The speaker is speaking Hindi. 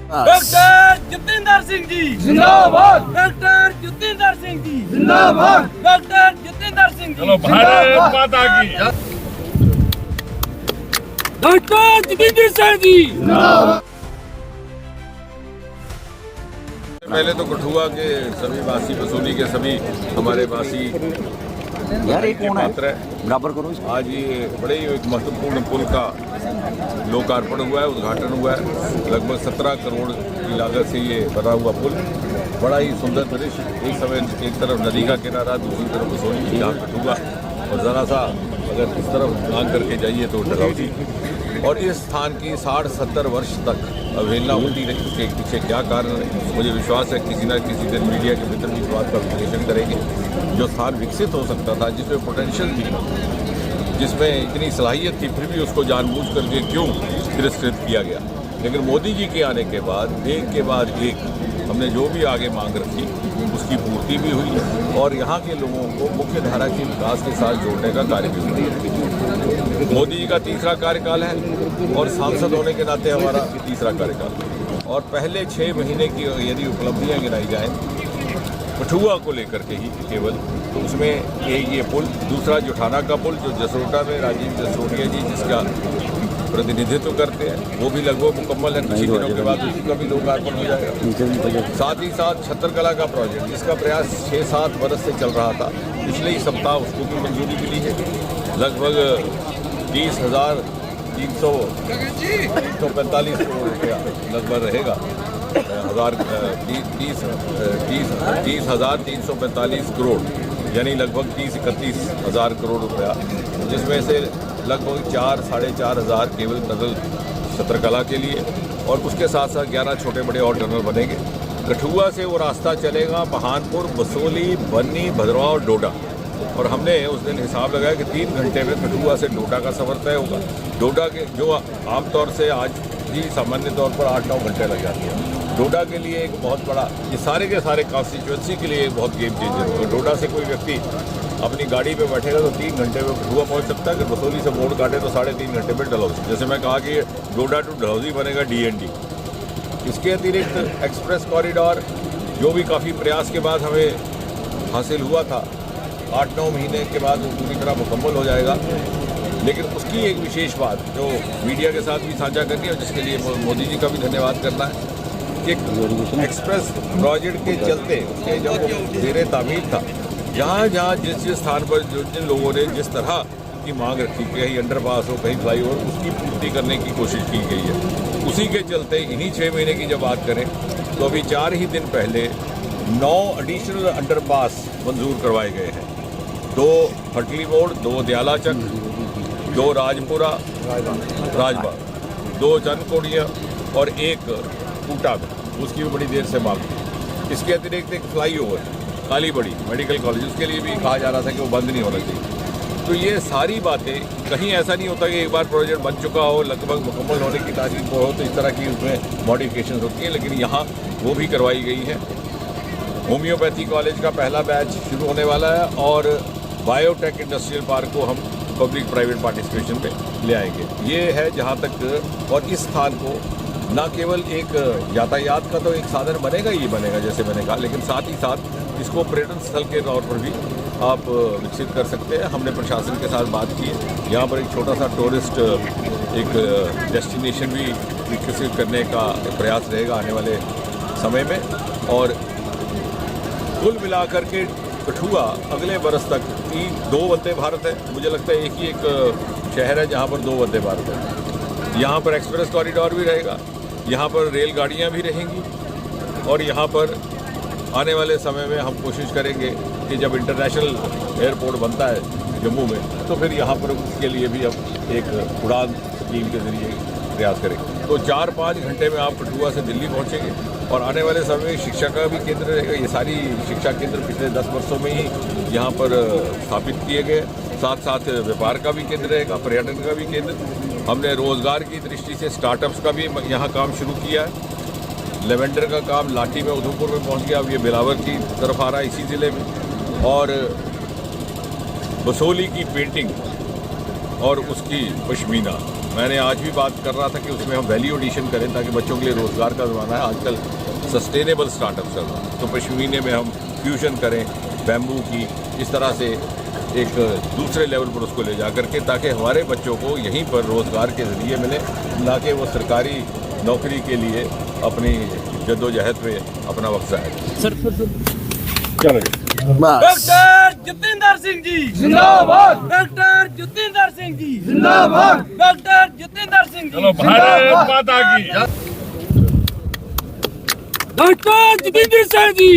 डॉक्टर जतिंदर सिंह जी जिंदाबाद। डॉक्टर जतिंदर सिंह जी जिंदाबाद। डॉक्टर जतिंदर सिंह जी चलो भारत माता की डॉक्टर जतिंदर सिंह जी। पहले तो कठुआ के सभी वासी, बसोली के सभी हमारे वासी यार एक कौन है पात्र है। बराबर करो इसको। आज ये बड़े ही एक महत्वपूर्ण पुल का लोकार्पण हुआ है, उद्घाटन हुआ है। लगभग 17 करोड़ की लागत से ये बना हुआ पुल, बड़ा ही सुंदर दृश्य। एक समय एक तरफ नदी का किनारा, दूसरी तरफ बसोली, यहाँ कठुआ, और ज़रा सा अगर इस तरफ आग करके जाइए तो डलहौजी। और इस स्थान की 60-70 वर्ष तक अवहेलना होती रही। इसके पीछे क्या कारण है, मुझे विश्वास है किसी न किसी दिन मीडिया के मित्र भी इस बात का विश्लेषण करेंगे। जो स्थान विकसित हो सकता था, जिसमें पोटेंशियल थी, जिसमें इतनी सलाहियत थी, फिर भी उसको जानबूझ करके क्यों तिरस्कृत किया गया। लेकिन मोदी जी के आने के बाद एक के बाद एक हमने जो भी आगे मांग रखी उसकी पूर्ति भी हुई, और यहाँ के लोगों को मुख्य धारा के विकास के साथ जोड़ने का कार्य भी हुआ। मोदी जी का तीसरा कार्यकाल है और सांसद होने के नाते हमारा तीसरा कार्यकाल। और पहले 6 महीने की यदि उपलब्धियाँ गिनाई जाएँ कठुआ को लेकर के ही केवल, तो उसमें ये पुल, दूसरा जुठाना का पुल जो जसरोटा में राजीव जसरोटिया जी जिसका प्रतिनिधित्व करते हैं, वो भी लगभग मुकम्मल है। कुछ दिनों के बाद उसी का भी लोकार्पण हो जाएगा। साथ ही साथ छत्तरकला का प्रोजेक्ट, जिसका प्रयास 6-7 वर्ष से चल रहा था, पिछले ही सप्ताह उसको भी मंजूरी मिली है। लगभग 30,345 करोड़ रुपया लगभग रहेगा। 30,345 करोड़, यानी लगभग 30-31 हज़ार करोड़ रुपया, जिसमें से लगभग 4-4.5 हज़ार केवल नकल छत्रकला के लिए, और उसके साथ साथ 11 छोटे बड़े और टनल बनेंगे। कठुआ से वो रास्ता चलेगा पहानपुर, बसोली, बन्नी, भद्रवा और डोडा। और हमने उस दिन हिसाब लगाया कि 3 घंटे में कठुआ से डोडा का सफ़र तय होगा। डोडा के जो आमतौर से आज भी सामान्य तौर पर 8-9 घंटे लग जाते हैं, डोडा के लिए एक बहुत बड़ा, ये सारे के सारे कॉन्स्टिट्यूंसी के लिए एक बहुत गेम चेंजर होगा। डोडा से कोई व्यक्ति अपनी गाड़ी पे बैठेगा तो 3 घंटे में कठुआ पहुंच सकता है। अगर बसोली से मोड़ काटे तो 3.5 घंटे में डलहौजी। जैसे मैं कहा कि डोडा टू डलहौजी बनेगा DND। इसके अतिरिक्त एक्सप्रेस कॉरिडोर, जो भी काफ़ी प्रयास के बाद हमें हासिल हुआ था, 8-9 महीने के बाद वो पूरी तरह मुकम्मल हो जाएगा। लेकिन उसकी एक विशेष बात जो मीडिया के साथ भी साझा करनी है, और जिसके लिए मोदी जी का भी धन्यवाद करना है, कि एक्सप्रेस प्रोजेक्ट के चलते उसके जब ज़ेरे तामीर था, जहाँ जहाँ जिस स्थान पर जिन लोगों ने जिस तरह की मांग रखी, कहीं अंडरपास हो, कहीं फ्लाईओवर, उसकी पूर्ति करने की कोशिश की गई है। उसी के चलते इन्हीं 6 महीने की जब बात करें तो अभी 4 ही दिन पहले 9 एडिशनल अंडरपास मंजूर करवाए गए हैं। 2 फटली मोड़, 2 दयाला चक, 2 राजपुरा राजबाग, 2 चंदकोड़ियाँ और 1 कूटा में, उसकी भी बड़ी देर से मांग थी। इसके अतिरिक्त एक फ्लाईओवर कालीबड़ी मेडिकल कॉलेज, उसके लिए भी कहा जा रहा था कि वो बंद नहीं होना चाहिए। तो ये सारी बातें, कहीं ऐसा नहीं होता कि एक बार प्रोजेक्ट बन चुका हो, लगभग मुकम्मल होने की तारीख हो तो इस तरह की उसमें मॉडिफिकेशन होती है, लेकिन यहाँ वो भी करवाई गई है। होम्योपैथी कॉलेज का पहला बैच शुरू होने वाला है, और बायोटेक इंडस्ट्रियल पार्क को हम पब्लिक प्राइवेट पार्टिसिपेशन में ले आएंगे। ये है जहाँ तक, और इस स्थान को न केवल एक यातायात का तो एक साधन बनेगा ही बनेगा जैसे मैंने कहा, लेकिन साथ ही साथ इसको पर्यटन स्थल के तौर पर भी आप विकसित कर सकते हैं। हमने प्रशासन के साथ बात की है, यहाँ पर एक छोटा सा टूरिस्ट एक डेस्टिनेशन भी विकसित करने का प्रयास रहेगा आने वाले समय में। और कुल मिलाकर के कठुआ अगले बरस तक 2 वंदे भारत है। मुझे लगता है एक शहर है जहाँ पर 2 वंदे भारत है। यहाँ पर एक्सप्रेस कॉरिडोर भी रहेगा, यहाँ पर रेलगाड़ियाँ भी रहेंगी, और यहाँ पर आने वाले समय में हम कोशिश करेंगे कि जब इंटरनेशनल एयरपोर्ट बनता है जम्मू में, तो फिर यहाँ पर उसके लिए भी हम एक उड़ान स्कीम के जरिए प्रयास करेंगे। तो 4-5 घंटे में आप कठुआ से दिल्ली पहुँचेंगे, और आने वाले समय में शिक्षा का भी केंद्र रहेगा। ये सारी शिक्षा केंद्र पिछले 10 वर्षों में ही यहाँ पर स्थापित किए गए। साथ साथ व्यापार का भी केंद्र रहेगा, पर्यटन का भी केंद्र। हमने रोज़गार की दृष्टि से स्टार्टअप्स का भी यहाँ काम शुरू किया है। लेवेंडर का काम लाठी में, उधमपुर में पहुँच गया, अब ये बिलावर की तरफ आ रहा है इसी ज़िले में। और बसोली की पेंटिंग और उसकी पश्मीना, मैंने आज भी बात कर रहा था कि उसमें हम वैल्यू एडिशन करें ताकि बच्चों के लिए रोज़गार का ज़माना है आजकल, सस्टेनेबल स्टार्टअप चल रहा है। तो पशमीने में हम फ्यूजन करें बैम्बू की, इस तरह से एक दूसरे लेवल पर उसको ले जा करके, ताकि हमारे बच्चों को यहीं पर रोज़गार के ज़रिए मिले, ना कि वो सरकारी नौकरी के लिए अपनी जद्दोजहद पे अपना वक्त ज़ाहिर। डॉक्टर जतिंदर सिंह जी जिंदाबाद डॉक्टर जतिंदर सिंह जी जिंदाबाद डॉक्टर जतिंदर सिंह जी भारत माता की डॉक्टर जतिंदर सिंह जी